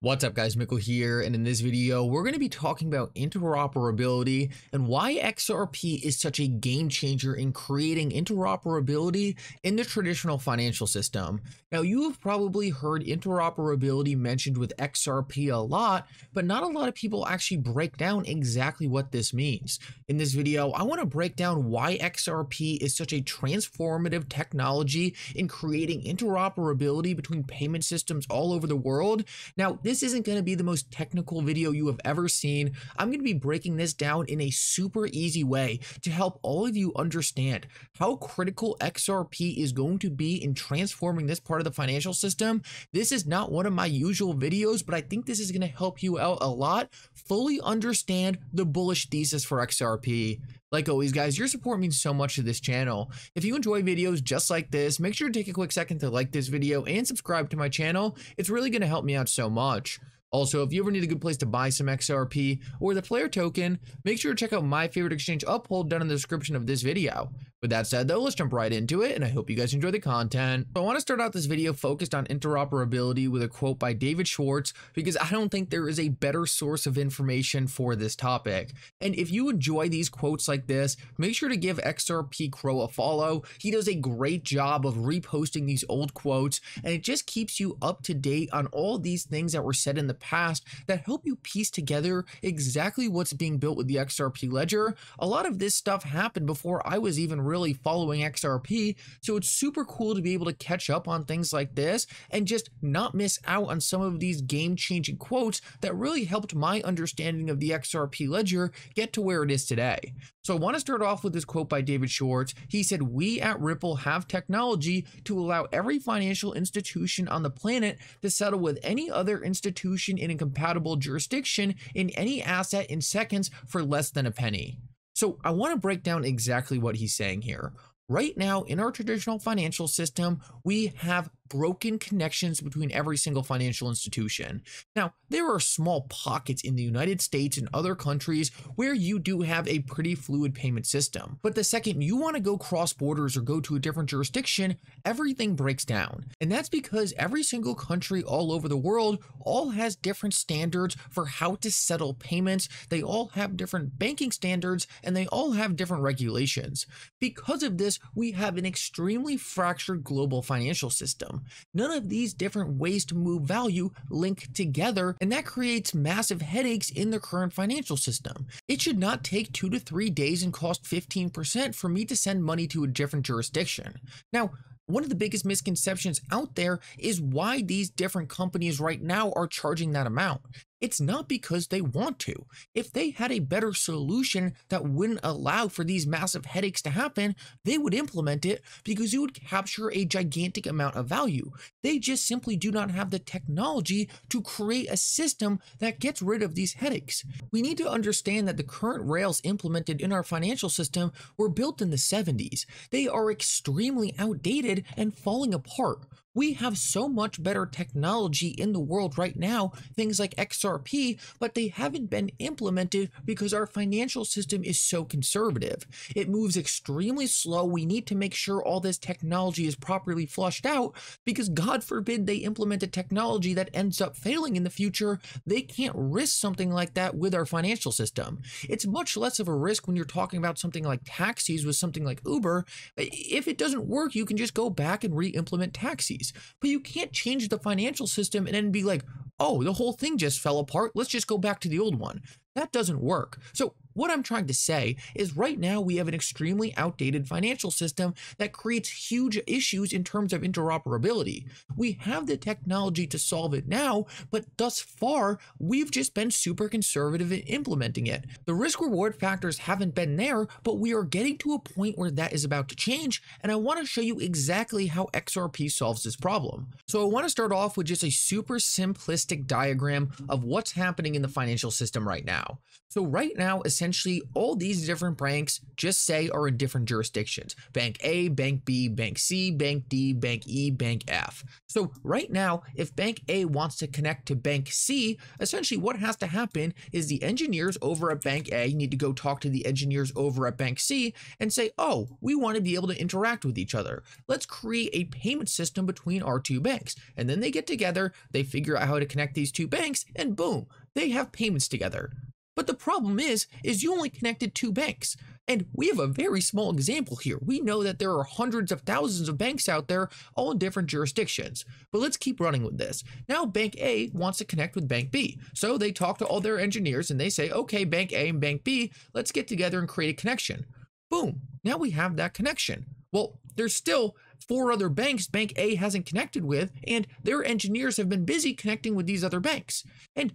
What's up guys, Mickle here, and in this video we're going to be talking about interoperability and why XRP is such a game changer in creating interoperability in the traditional financial system. Now you have probably heard interoperability mentioned with XRP a lot, but not a lot of people actually break down exactly what this means. In this video I want to break down why XRP is such a transformative technology in creating interoperability between payment systems all over the world. Now this isn't going to be the most technical video you have ever seen. I'm going to be breaking this down in a super easy way to help all of you understand how critical XRP is going to be in transforming this part of the financial system. This is not one of my usual videos, but I think this is going to help you out a lot. Fully understand the bullish thesis for XRP. Like always guys, your support means so much to this channel. If you enjoy videos just like this, make sure to take a quick second to like this video and subscribe to my channel. It's really going to help me out so much. Also, if you ever need a good place to buy some XRP or the player token, make sure to check out my favorite exchange Uphold down in the description of this video. With that said though, let's jump right into it, and I hope you guys enjoy the content. So I want to start out this video focused on interoperability with a quote by David Schwartz, because I don't think there is a better source of information for this topic. And if you enjoy these quotes like this, make sure to give XRP Crow a follow. He does a great job of reposting these old quotes, and it just keeps you up to date on all these things that were said in the past that help you piece together exactly what's being built with the XRP ledger. A lot of this stuff happened before I was even really following XRP, so it's super cool to be able to catch up on things like this and just not miss out on some of these game-changing quotes that really helped my understanding of the XRP ledger get to where it is today. So I want to start off with this quote by David Schwartz. He said, "We at Ripple have technology to allow every financial institution on the planet to settle with any other institution in a compatible jurisdiction in any asset in seconds for less than a penny." So I want to break down exactly what he's saying here. Right now in our traditional financial system, we have broken connections between every single financial institution. Now, there are small pockets in the United States and other countries where you do have a pretty fluid payment system. But the second you want to go cross borders or go to a different jurisdiction, everything breaks down. And that's because every single country all over the world all has different standards for how to settle payments. They all have different banking standards, and they all have different regulations. Because of this, we have an extremely fractured global financial system. None of these different ways to move value link together, and that creates massive headaches in the current financial system. It should not take 2 to 3 days and cost 15% for me to send money to a different jurisdiction. Now, one of the biggest misconceptions out there is why these different companies right now are charging that amount. It's not because they want to. If they had a better solution that wouldn't allow for these massive headaches to happen, they would implement it because it would capture a gigantic amount of value. They just simply do not have the technology to create a system that gets rid of these headaches. We need to understand that the current rails implemented in our financial system were built in the 70s. They are extremely outdated and falling apart. We have so much better technology in the world right now, things like XRP, but they haven't been implemented because our financial system is so conservative. It moves extremely slow. We need to make sure all this technology is properly flushed out, because God forbid they implement a technology that ends up failing in the future. They can't risk something like that with our financial system. It's much less of a risk when you're talking about something like taxis with something like Uber. If it doesn't work, you can just go back and re-implement taxis. But you can't change the financial system and then be like, oh, the whole thing just fell apart, let's just go back to the old one. That doesn't work. So what I'm trying to say is right now we have an extremely outdated financial system that creates huge issues in terms of interoperability. We have the technology to solve it now, but thus far, we've just been super conservative in implementing it. The risk reward factors haven't been there, but we are getting to a point where that is about to change, and I want to show you exactly how XRP solves this problem. So I want to start off with just a super simplistic diagram of what's happening in the financial system right now. So right now, essentially, essentially all these different banks just say are in different jurisdictions. Bank A, Bank B, Bank C, Bank D, Bank E, Bank F. So right now, if Bank A wants to connect to Bank C, essentially what has to happen is the engineers over at Bank A need to go talk to the engineers over at Bank C and say, oh, we want to be able to interact with each other. Let's create a payment system between our two banks. And then they get together, they figure out how to connect these two banks, and boom, they have payments together. But the problem is you only connected two banks. And we have a very small example here. We know that there are hundreds of thousands of banks out there, all in different jurisdictions. But let's keep running with this. Now Bank A wants to connect with Bank B. So they talk to all their engineers and they say, okay, Bank A and Bank B, let's get together and create a connection. Boom, now we have that connection. Well, there's still 4 other banks Bank A hasn't connected with, and their engineers have been busy connecting with these other banks. And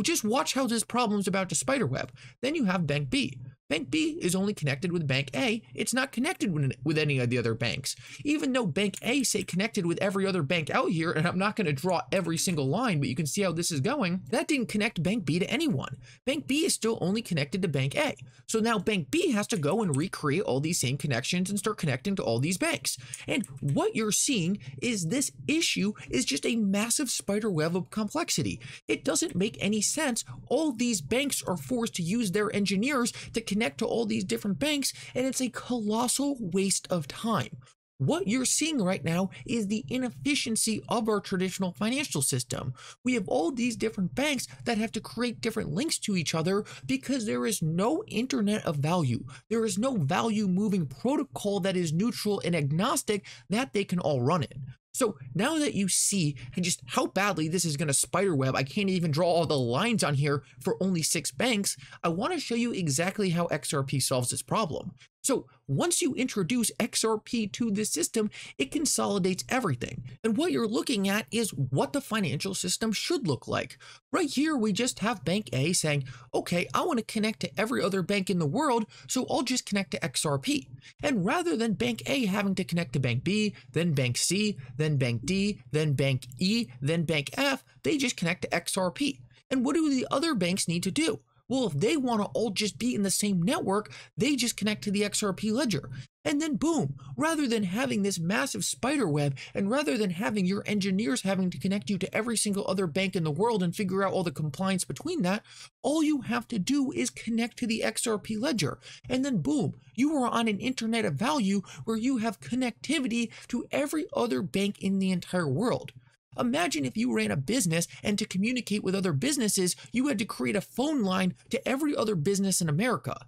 just watch how this problem is about to spiderweb. Then you have Bank B. Bank B is only connected with Bank A. It's not connected with any of the other banks. Even though Bank A say connected with every other bank out here, and I'm not going to draw every single line, but you can see how this is going, that didn't connect Bank B to anyone. Bank B is still only connected to Bank A. So now Bank B has to go and recreate all these same connections and start connecting to all these banks. And what you're seeing is this issue is just a massive spider web of complexity. It doesn't make any sense. All these banks are forced to use their engineers to connect to all these different banks, and it's a colossal waste of time. What you're seeing right now is the inefficiency of our traditional financial system. We have all these different banks that have to create different links to each other because there is no internet of value. There is no value moving protocol that is neutral and agnostic that they can all run in. So now that you see just how badly this is going to spiderweb, I can't even draw all the lines on here for only 6 banks, I want to show you exactly how XRP solves this problem. So once you introduce XRP to the system, it consolidates everything. And what you're looking at is what the financial system should look like. Right here, we just have Bank A saying, okay, I want to connect to every other bank in the world, so I'll just connect to XRP. And rather than Bank A having to connect to Bank B, then Bank C, then Bank D, then Bank E, then Bank F, they just connect to XRP. And what do the other banks need to do? Well, if they want to all just be in the same network, they just connect to the XRP ledger. And then boom, rather than having this massive spider web, and rather than having your engineers having to connect you to every single other bank in the world and figure out all the compliance between that, all you have to do is connect to the XRP ledger. And then boom, you are on an internet of value where you have connectivity to every other bank in the entire world. Imagine if you ran a business and to communicate with other businesses, you had to create a phone line to every other business in America.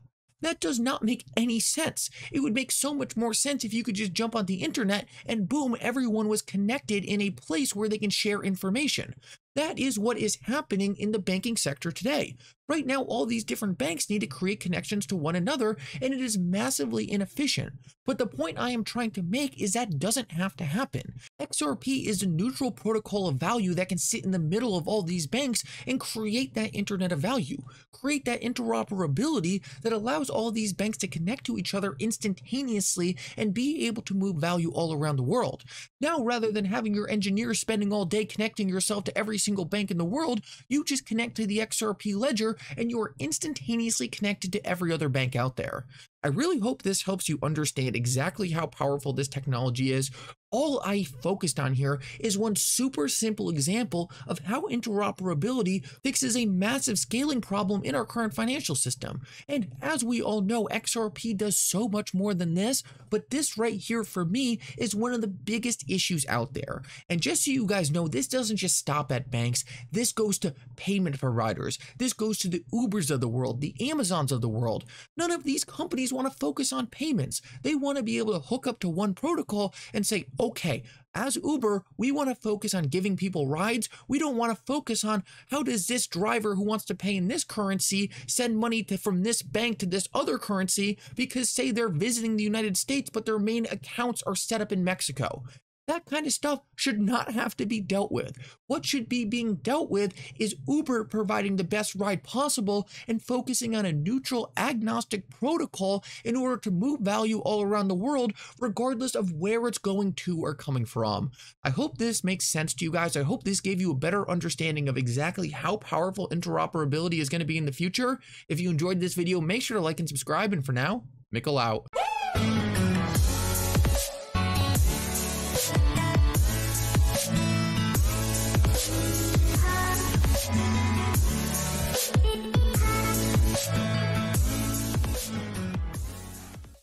That does not make any sense. It would make so much more sense if you could just jump on the internet and boom, everyone was connected in a place where they can share information. That is what is happening in the banking sector today. Right now, all these different banks need to create connections to one another, and it is massively inefficient. But the point I am trying to make is that doesn't have to happen. XRP is a neutral protocol of value that can sit in the middle of all these banks and create that internet of value, create that interoperability that allows all these banks to connect to each other instantaneously and be able to move value all around the world. Now, rather than having your engineers spending all day connecting yourself to every single bank in the world, you just connect to the XRP ledger and you are instantaneously connected to every other bank out there. I really hope this helps you understand exactly how powerful this technology is. All I focused on here is one super simple example of how interoperability fixes a massive scaling problem in our current financial system. And as we all know, XRP does so much more than this, but this right here for me is one of the biggest issues out there. And just so you guys know, this doesn't just stop at banks. This goes to payment providers. This goes to the Ubers of the world, the Amazons of the world. None of these companies want to focus on payments. They want to be able to hook up to one protocol and say, okay, as Uber, we want to focus on giving people rides. We don't want to focus on how does this driver who wants to pay in this currency send money from this bank to this other currency because say they're visiting the United States, but their main accounts are set up in Mexico. That kind of stuff should not have to be dealt with. What should be being dealt with is Uber providing the best ride possible and focusing on a neutral, agnostic protocol in order to move value all around the world, regardless of where it's going to or coming from. I hope this makes sense to you guys. I hope this gave you a better understanding of exactly how powerful interoperability is going to be in the future. If you enjoyed this video, make sure to like and subscribe. And for now, Mickle out.